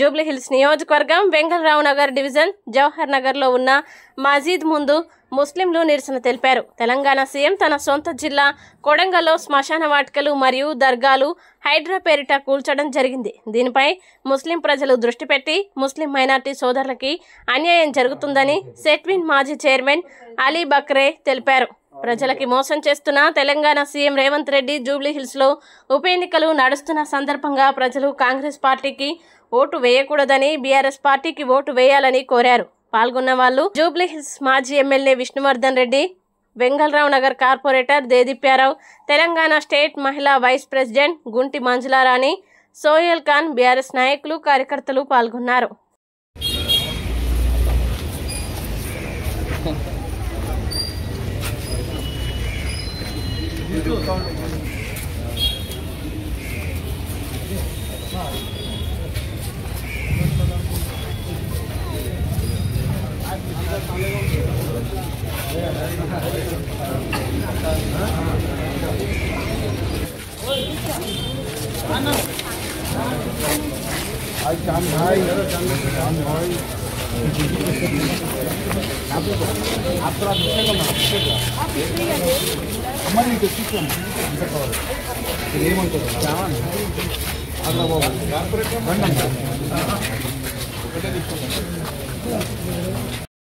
జూబ్లీహిల్స్ నియోజకవర్గం వెంగళరావు నగర్ డివిజన్ జవహర్ నగర్లో ఉన్న మసీద్ ముందు ముస్లింలు నిరసన తెలిపారు. తెలంగాణ సీఎం తన సొంత జిల్లా కొడంగల్లో శ్మశాన వాటికలు మరియు దర్గాలు హైడ్రా పేరిట కూల్చడం జరిగింది. దీనిపై ముస్లిం ప్రజలు దృష్టి పెట్టి ముస్లిం మైనార్టీ సోదరులకి అన్యాయం జరుగుతుందని సెట్విన్ మాజీ చైర్మన్ అలీ బక్రే తెలిపారు. ప్రజలకి మోసం చేస్తున్న తెలంగాణ సీఎం రేవంత్ రెడ్డి జూబ్లీహిల్స్లో ఉప ఎన్నికలు నడుస్తున్న సందర్భంగా ప్రజలు కాంగ్రెస్ పార్టీకి ఓటు వేయకూడదని బీఆర్ఎస్ పార్టీకి ఓటు వేయాలని కోరారు. పాల్గొన్న వాళ్ళు జూబ్లీహిల్స్ మాజీ MLA Vishnuvardhan Reddy, Vengalrao Nagar corporator Dedeepya Rao, Telangana state మహిళా వైస్ ప్రెసిడెంట్ గుంటి మంజులారాణి, సోయల్ ఖాన్, బీఆర్ఎస్ నాయకులు కార్యకర్తలు పాల్గొన్నారు. ఏమంటారు